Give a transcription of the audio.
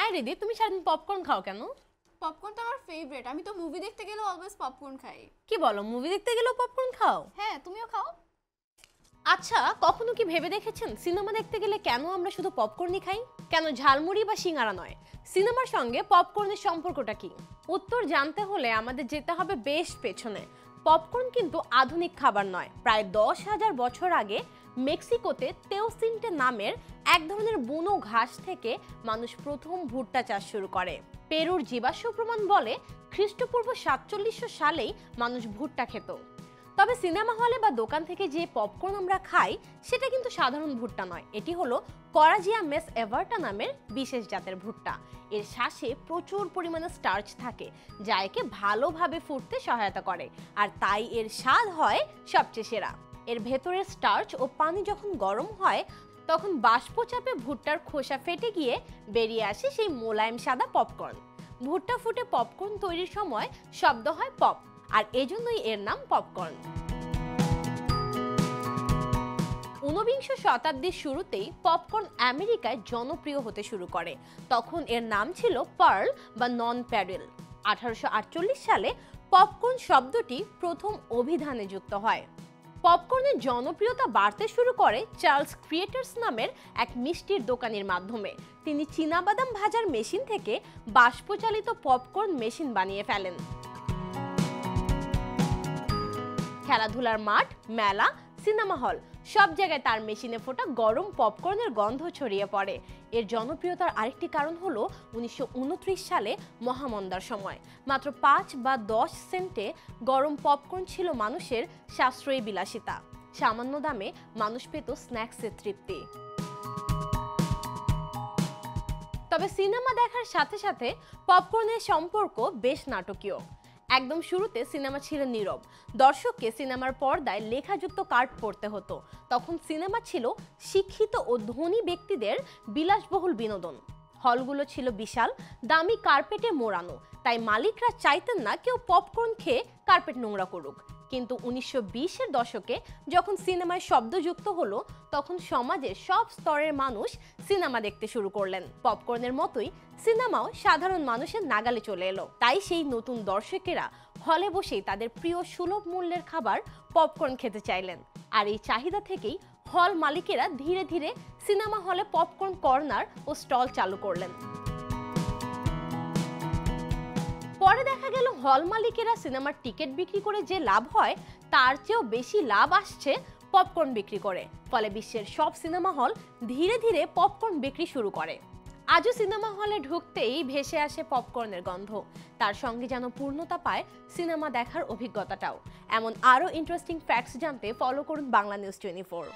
হ্যাঁ রিদি, তুমি সারাদিন পপকর্ন খাও কেন? পপকর্ন তো আমার ফেভারিট। আমি তো মুভি দেখতে গেলে অলওয়েজ পপকর্ন খাই। কি বলো, মুভি দেখতে গেলেও পপকর্ন খাও? হ্যাঁ, তুমিও খাও? আচ্ছা, কখনো কি ভেবে দেখেছেন সিনেমা দেখতে গেলে কেন আমরা শুধু পপকর্নই খাই? কেন ঝালমুড়ি বা সিঙ্গারা নয়? সিনেমার সঙ্গে পপকর্নের সম্পর্কটা কি? উত্তর জানতে হলে আমাদের যেতে হবে বেশ পেছনে। পপকর্ন কিন্তু আধুনিক খাবার নয়। প্রায় 10,000 বছর আগে মেক্সিকোতে তেওসিন্টে নামের এক ধরনের বুনো ঘাস থেকে মানুষ প্রথম ভুট্টা চাষ শুরু করে। পেরুর জীবাশ্ম প্রমাণ বলে খ্রিস্টপূর্ব 4700 সালেই মানুষ ভুট্টা খেত। তবে সিনেমা হলে বা দোকান থেকে যে পপকর্ন আমরা খাই সেটা কিন্তু সাধারণ ভুট্টা নয়, এটি হলো করাজিয়া মেস এভার্টা নামের বিশেষ জাতের ভুট্টা। এর শ্বাসে প্রচুর পরিমাণে স্টার্চ থাকে যা একে ভালোভাবে ফুটতে সহায়তা করে, আর তাই এর স্বাদ হয় সবচেয়ে সেরা। এর ভেতরের স্টার্চ ও পানি যখন গরম হয় তখন বাষ্পচাপে ভুট্টার খোসা ফেটে গিয়ে বেরিয়ে আসে সেই মোলায়েম সাদা পপকর্ন। ভুট্টা ফুটে পপকর্ন তৈরির সময় শব্দ হয় পপ, আর এজন্যই এর নাম পপকর্ন। 19বিংশ শতাব্দীর শুরুতেই পপকর্ন আমেরিকায় জনপ্রিয় হতে শুরু করে। তখন এর নাম ছিল পার্ল বা নন প্যারেল। 1848 সালে পপকর্ন শব্দটি প্রথম অভিধানে যুক্ত হয়। পপকর্নের জনপ্রিয়তা বাড়তে শুরু করে চার্লস ক্রিয়েটার্স নামের এক মিষ্টির দোকানের মাধ্যমে। তিনি চীনাবাদাম ভাজার মেশিন থেকে বাষ্পচালিত পপকর্ন মেশিন বানিয়ে ফেলেন। খেলাধুলার মাঠ, মেলা, সিনেমা হল সব জায়গায় তার মেশিনে ফোটা গরম পপকর্নের গন্ধ ছড়িয়ে পড়ে। এর জনপ্রিয়তার আরেকটি কারণ হলো 1929 সালে মহামন্দার সময় মাত্র 5 বা 10 সেন্টে গরম পপকর্ন ছিল মানুষের সাশ্রয়ী বিলাসিতা। সামান্য দামে মানুষ পেত স্ন্যাক্সের তৃপ্তি। তবে সিনেমা দেখার সাথে সাথে পপকর্নের সম্পর্ক বেশ নাটকীয়। একদম শুরুতে সিনেমা ছিল নীরব। দর্শককে সিনেমার পর্দায় লেখাযুক্ত কার্ড পড়তে হতো। তখন সিনেমা ছিল শিক্ষিত ও ধনী ব্যক্তিদের বিলাসবহুল বিনোদন। হলগুলো ছিল বিশাল, দামি কার্পেটে মোড়ানো, তাই মালিকরা চাইতেন না কেউ পপকর্ন খেয়ে কার্পেট নোংরা করুক। কিন্তু 1920-এর দশকে যখন সিনেমায় শব্দযুক্ত হলো তখন সমাজের সব স্তরের মানুষ সিনেমা দেখতে শুরু করলেন। পপকর্নের মতোই সিনেমাও সাধারণ মানুষের নাগালে চলে এলো। তাই সেই নতুন দর্শকেরা হলে বসেই তাদের প্রিয় সুলভ মূল্যের খাবার পপকর্ন খেতে চাইলেন। আর এই চাহিদা থেকেই হল মালিকেরা ধীরে ধীরে সিনেমা হলে পপকর্ন কর্নার ও স্টল চালু করলেন। পরে দেখা গেল হল মালিকেরা সিনেমার টিকিট বিক্রি করে যে লাভ হয় তার চেয়েও বেশি লাভ আসছে পপকর্ন বিক্রি করে। ফলে বিশ্বের সব সিনেমা হল ধীরে ধীরে পপকর্ন বিক্রি শুরু করে। আজও সিনেমা হলে ঢুকতেই ভেসে আসে পপকর্নের গন্ধ। তার সঙ্গে যেন পূর্ণতা পায় সিনেমা দেখার অভিজ্ঞতাটাও। এমন আরও ইন্টারেস্টিং ফ্যাক্টস জানতে ফলো করুন বাংলা নিউজ 24।